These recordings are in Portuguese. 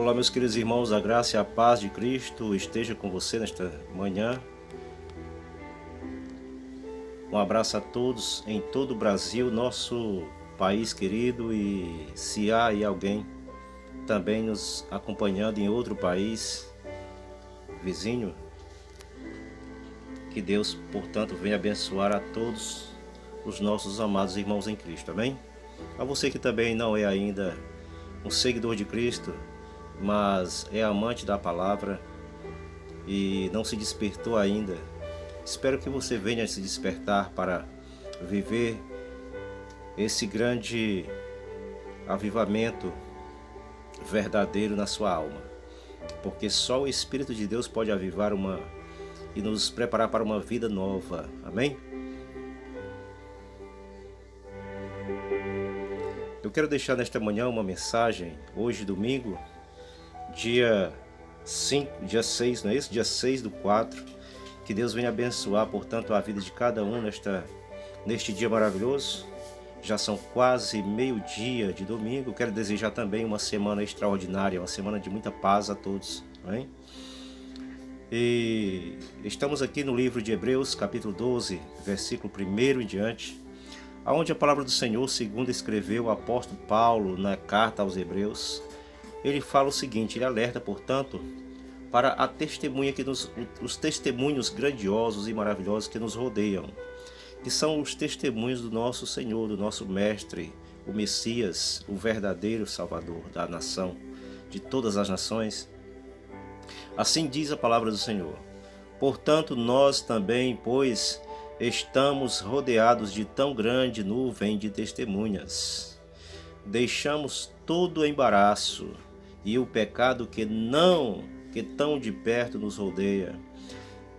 Olá, meus queridos irmãos, a graça e a paz de Cristo esteja com você nesta manhã. Um abraço a todos em todo o Brasil, nosso país querido, e se há aí alguém também nos acompanhando em outro país vizinho, que Deus, portanto, venha abençoar a todos os nossos amados irmãos em Cristo, amém? A você que também não é ainda um seguidor de Cristo, mas é amante da palavra e não se despertou ainda, espero que você venha se despertar para viver esse grande avivamento verdadeiro na sua alma, porque só o Espírito de Deus pode avivar e nos preparar para uma vida nova, amém? Eu quero deixar nesta manhã uma mensagem, hoje domingo, dia 6, não é isso? Dia 6/4, que Deus venha abençoar, portanto, a vida de cada um neste dia maravilhoso. Já são quase meio-dia de domingo. Quero desejar também uma semana extraordinária, uma semana de muita paz a todos, amém? E estamos aqui no livro de Hebreus, capítulo 12, versículo 1 em diante, onde a palavra do Senhor, segundo escreveu o apóstolo Paulo na carta aos Hebreus, ele fala o seguinte, ele alerta, portanto, para a testemunha os testemunhos grandiosos e maravilhosos que nos rodeiam, que são os testemunhos do nosso Senhor, do nosso Mestre, o Messias, o verdadeiro Salvador da nação, de todas as nações. Assim diz a palavra do Senhor. Portanto, nós também, pois, estamos rodeados de tão grande nuvem de testemunhas. Deixamos todo o embaraço e o pecado que tão de perto nos rodeia,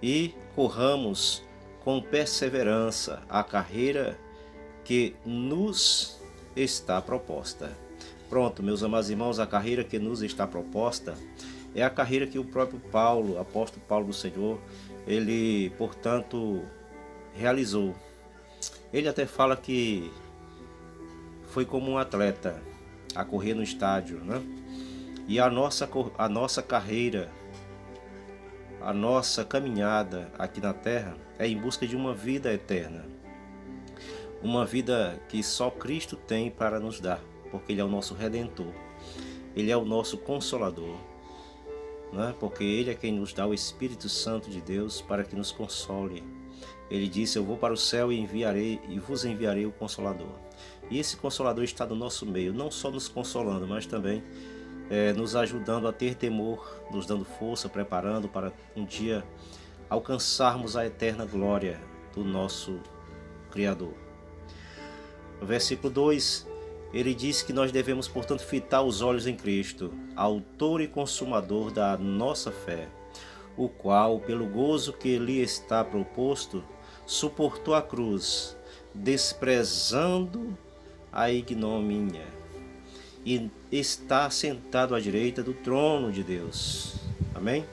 e corramos com perseverança a carreira que nos está proposta. Pronto, meus amados irmãos, a carreira que nos está proposta é a carreira que o próprio Paulo, apóstolo Paulo do Senhor, ele, portanto, realizou. Ele até fala que foi como um atleta a correr no estádio, né? E a nossa carreira, a nossa caminhada aqui na terra é em busca de uma vida eterna. Uma vida que só Cristo tem para nos dar, porque Ele é o nosso Redentor. Ele é o nosso Consolador, né? Porque Ele é quem nos dá o Espírito Santo de Deus para que nos console. Ele disse, eu vou para o céu e vos enviarei o Consolador. E esse Consolador está no nosso meio, não só nos consolando, mas também nos ajudando a ter temor, nos dando força, preparando para um dia alcançarmos a eterna glória do nosso Criador. No versículo 2, ele diz que nós devemos, portanto, fitar os olhos em Cristo, autor e consumador da nossa fé, o qual, pelo gozo que lhe está proposto, suportou a cruz, desprezando a ignomínia, e está sentado à direita do trono de Deus. Amém?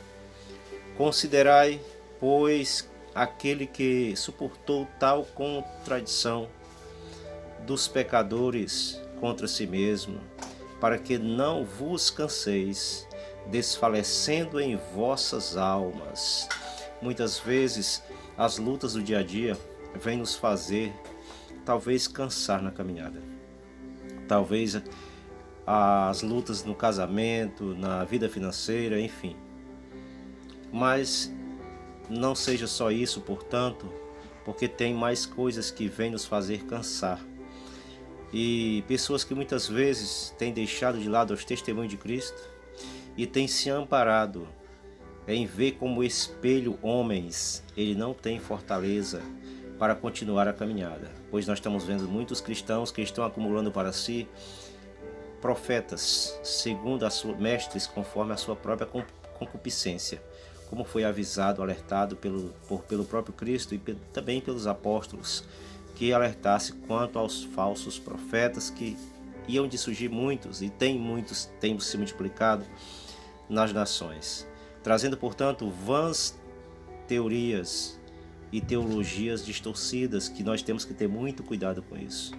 Considerai, pois, aquele que suportou tal contradição dos pecadores contra si mesmo, para que não vos canseis, desfalecendo em vossas almas. Muitas vezes, as lutas do dia a dia vêm nos fazer, talvez, cansar na caminhada. Talvez as lutas no casamento, na vida financeira, enfim. Mas não seja só isso, portanto, porque tem mais coisas que vêm nos fazer cansar. E pessoas que muitas vezes têm deixado de lado os testemunhos de Cristo e têm se amparado em ver como espelho homens, ele não tem fortaleza para continuar a caminhada. Pois nós estamos vendo muitos cristãos que estão acumulando para si profetas, segundo mestres, conforme a sua própria concupiscência, como foi avisado, alertado pelo próprio Cristo e também pelos apóstolos, que alertasse quanto aos falsos profetas que iam de surgir muitos, e muitos têm se multiplicado nas nações, trazendo, portanto, vãs teorias e teologias distorcidas, que nós temos que ter muito cuidado com isso.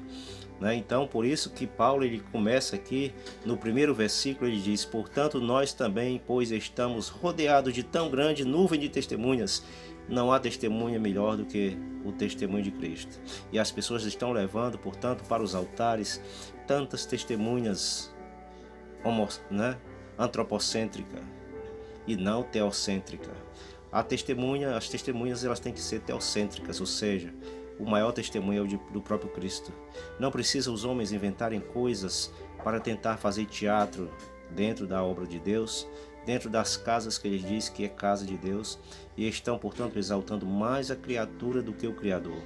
né? Então, por isso que Paulo ele começa aqui no primeiro versículo, ele diz: portanto, nós também, pois estamos rodeados de tão grande nuvem de testemunhas, não há testemunha melhor do que o testemunho de Cristo. E as pessoas estão levando, portanto, para os altares tantas testemunhas antropocêntricas e não teocêntricas. As testemunhas elas têm que ser teocêntricas, ou seja, o maior testemunho é o do próprio Cristo. Não precisa os homens inventarem coisas para tentar fazer teatro dentro da obra de Deus, dentro das casas que ele diz que é casa de Deus, e estão, portanto, exaltando mais a criatura do que o Criador.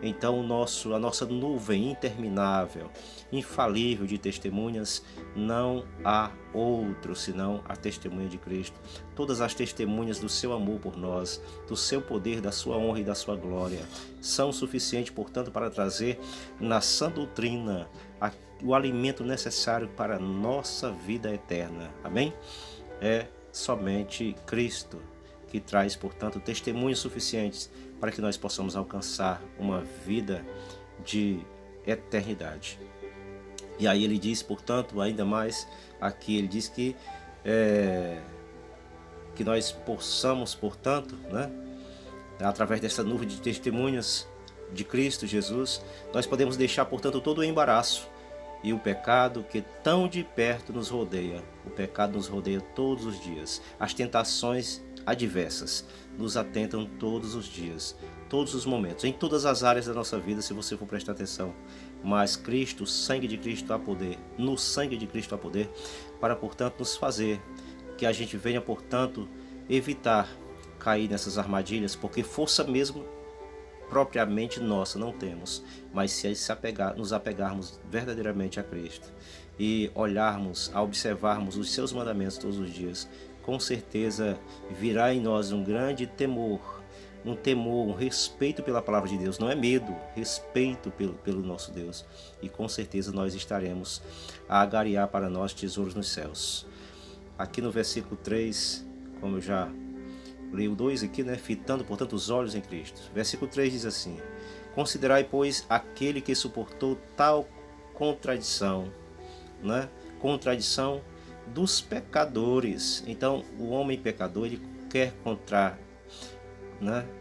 Então, a nossa nuvem interminável, infalível de testemunhas, não há outro senão a testemunha de Cristo. Todas as testemunhas do seu amor por nós, do seu poder, da sua honra e da sua glória, são suficientes, portanto, para trazer na sã doutrina o alimento necessário para a nossa vida eterna. Amém? É somente Cristo que traz, portanto, testemunhos suficientes para que nós possamos alcançar uma vida de eternidade. E aí ele diz, portanto, ainda mais aqui, ele diz que nós possamos, portanto, através dessa nuvem de testemunhas de Cristo Jesus, nós podemos deixar, portanto, todo o embaraço e o pecado que tão de perto nos rodeia. O pecado nos rodeia todos os dias. As tentações adversas nos atentam todos os dias, todos os momentos, em todas as áreas da nossa vida, se você for prestar atenção. Mas Cristo, o sangue de Cristo há poder, no sangue de Cristo há poder, para, portanto, nos fazer que a gente venha, portanto, evitar cair nessas armadilhas, porque força mesmo propriamente nossa não temos, mas se nos apegarmos verdadeiramente a Cristo e observarmos os seus mandamentos todos os dias, com certeza virá em nós um grande temor, um respeito pela palavra de Deus. Não é medo, respeito pelo nosso Deus, e com certeza nós estaremos a agariar para nós tesouros nos céus. Aqui no versículo 3, como eu já li o 2 aqui, fitando, portanto, os olhos em Cristo. Versículo 3 diz assim: considerai, pois, aquele que suportou tal contradição, contradição dos pecadores. Então, o homem pecador, ele quer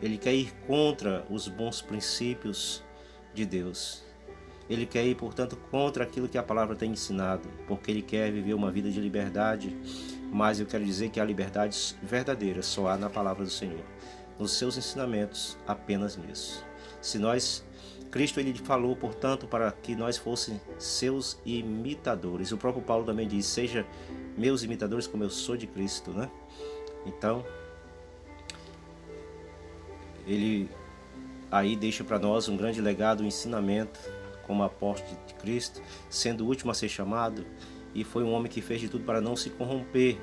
ele quer ir contra os bons princípios de Deus. Ele quer ir, portanto, contra aquilo que a palavra tem ensinado, porque ele quer viver uma vida de liberdade. Mas eu quero dizer que a liberdade verdadeira só há na palavra do Senhor, nos seus ensinamentos, apenas nisso. Cristo ele falou, portanto, para que nós fossem seus imitadores. O próprio Paulo também diz: seja meus imitadores como eu sou de Cristo, Então, ele aí deixa para nós um grande legado, um ensinamento, como apóstolo de Cristo, sendo o último a ser chamado, e foi um homem que fez de tudo para não se corromper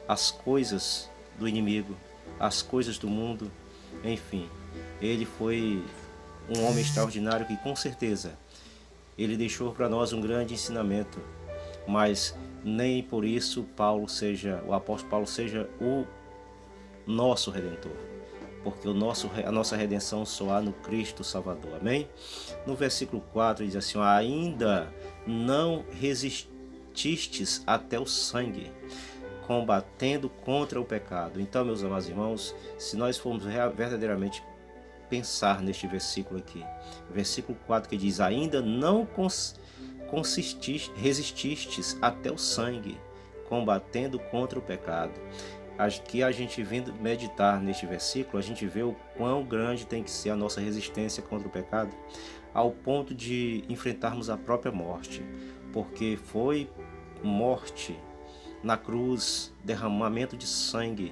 às coisas do inimigo, às coisas do mundo, enfim. Ele foi um homem extraordinário que, com certeza, ele deixou para nós um grande ensinamento, mas nem por isso o apóstolo Paulo seja o nosso Redentor, porque a nossa redenção só há no Cristo Salvador. Amém? No versículo 4 diz assim: ainda não resististes até o sangue, combatendo contra o pecado. Então, meus amados irmãos, se nós formos verdadeiramente pensar neste versículo aqui, versículo 4 que diz: ainda não resististes até o sangue, combatendo contra o pecado. Que a gente vindo meditar neste versículo, a gente vê o quão grande tem que ser a nossa resistência contra o pecado, ao ponto de enfrentarmos a própria morte, porque foi morte na cruz, derramamento de sangue.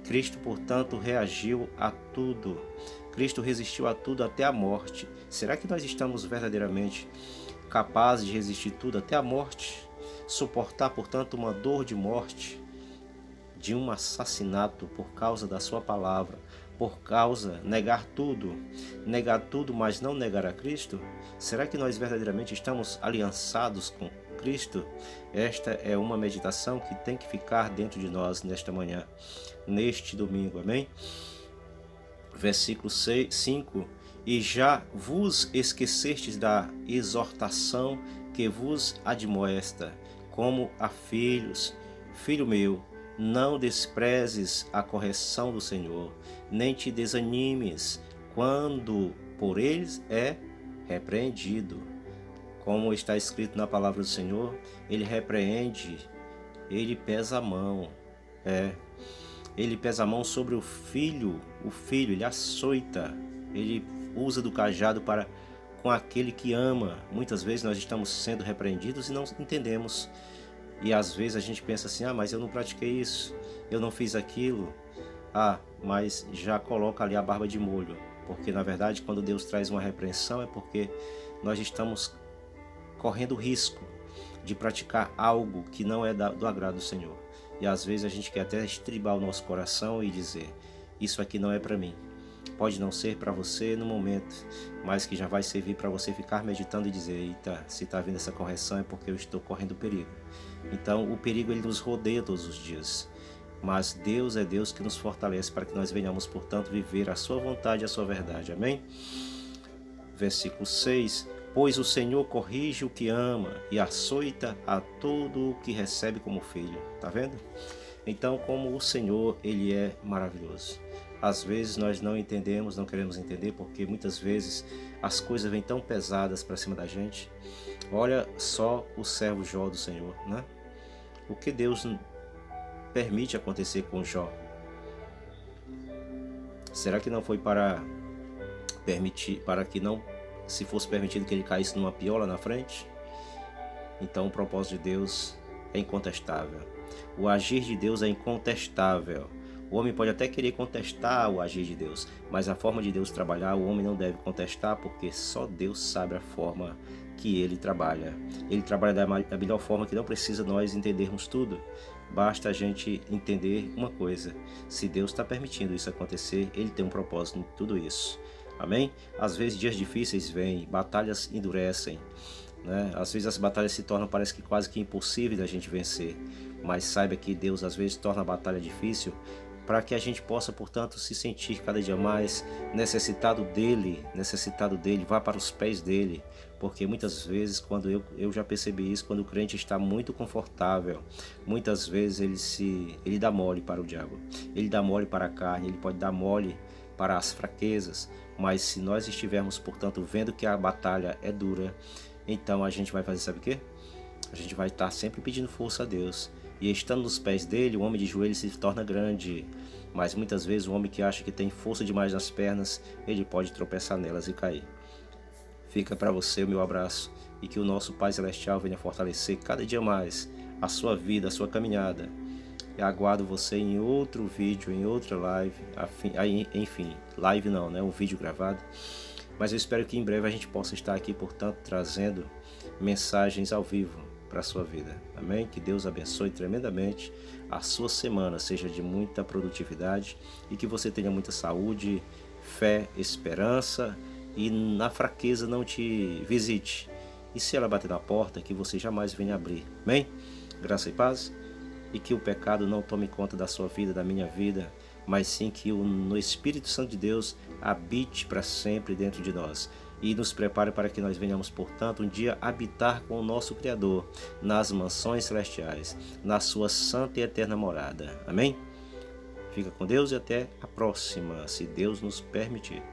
Cristo, portanto, reagiu a tudo. Cristo resistiu a tudo até a morte. Será que nós estamos verdadeiramente capazes de resistir tudo até a morte? Suportar, portanto, uma dor de morte, de um assassinato por causa da sua palavra, negar tudo, mas não negar a Cristo? Será que nós verdadeiramente estamos aliançados com Cristo? Esta é uma meditação que tem que ficar dentro de nós nesta manhã, neste domingo, amém? Versículo 5 E já vos esquecestes da exortação que vos admoesta, como a filhos. Filho meu, não desprezes a correção do Senhor, nem te desanimes quando por eles é repreendido. Como está escrito na palavra do Senhor, ele repreende, ele pesa a mão. Ele pesa a mão sobre o filho, ele açoita, ele usa do cajado para com aquele que ama. Muitas vezes nós estamos sendo repreendidos e não entendemos. E às vezes a gente pensa assim, mas eu não pratiquei isso, eu não fiz aquilo. Mas já coloca ali a barba de molho. Porque na verdade quando Deus traz uma repreensão é porque nós estamos correndo risco de praticar algo que não é do agrado do Senhor. E às vezes a gente quer até estribar o nosso coração e dizer, isso aqui não é para mim. Pode não ser para você no momento, mas que já vai servir para você ficar meditando e dizer, eita, se está vindo essa correção é porque eu estou correndo perigo. Então o perigo ele nos rodeia todos os dias. Mas Deus é Deus que nos fortalece para que nós venhamos, portanto, viver a sua vontade e a sua verdade. Amém? Versículo 6. Pois o Senhor corrige o que ama e açoita a todo o que recebe como filho. Tá vendo? Então, como o Senhor, ele é maravilhoso. Às vezes nós não entendemos, não queremos entender, porque muitas vezes as coisas vêm tão pesadas para cima da gente. Olha só o servo Jó do Senhor, né? O que Deus permite acontecer com Jó? Será que não foi para permitir, para que não se fosse permitido que ele caísse numa piola na frente? Então o propósito de Deus é incontestável. O agir de Deus é incontestável. O homem pode até querer contestar o agir de Deus, mas a forma de Deus trabalhar, o homem não deve contestar, porque só Deus sabe a forma que ele trabalha. Ele trabalha da melhor forma, que não precisa nós entendermos tudo. Basta a gente entender uma coisa: se Deus está permitindo isso acontecer, ele tem um propósito em tudo isso. Amém? Às vezes dias difíceis vêm, batalhas endurecem, né? Às vezes as batalhas se tornam, parece que quase que impossíveis da gente vencer. Mas saiba que Deus às vezes torna a batalha difícil para que a gente possa, portanto, se sentir cada dia mais necessitado dele, vá para os pés dele. Porque muitas vezes, quando eu já percebi isso, quando o crente está muito confortável, muitas vezes ele dá mole para o diabo, ele dá mole para a carne, ele pode dar mole para as fraquezas. Mas se nós estivermos, portanto, vendo que a batalha é dura, então a gente vai fazer, sabe o quê? A gente vai estar sempre pedindo força a Deus. E estando nos pés dele, o homem de joelhos se torna grande. Mas muitas vezes o homem que acha que tem força demais nas pernas, ele pode tropeçar nelas e cair. Fica para você o meu abraço, e que o nosso Pai Celestial venha fortalecer cada dia mais a sua vida, a sua caminhada. Eu aguardo você em outro vídeo, em outra live, enfim, live não, né? Um vídeo gravado. Mas eu espero que em breve a gente possa estar aqui, portanto, trazendo mensagens ao vivo para a sua vida. Amém? Que Deus abençoe tremendamente a sua semana, seja de muita produtividade e que você tenha muita saúde, fé, esperança e na fraqueza não te visite. E se ela bater na porta, que você jamais venha abrir. Amém? Graça e paz. E que o pecado não tome conta da sua vida, da minha vida, mas sim que no Espírito Santo de Deus habite para sempre dentro de nós. E nos prepare para que nós venhamos, portanto, um dia habitar com o nosso Criador nas mansões celestiais, na sua santa e eterna morada. Amém? Fica com Deus e até a próxima, se Deus nos permitir.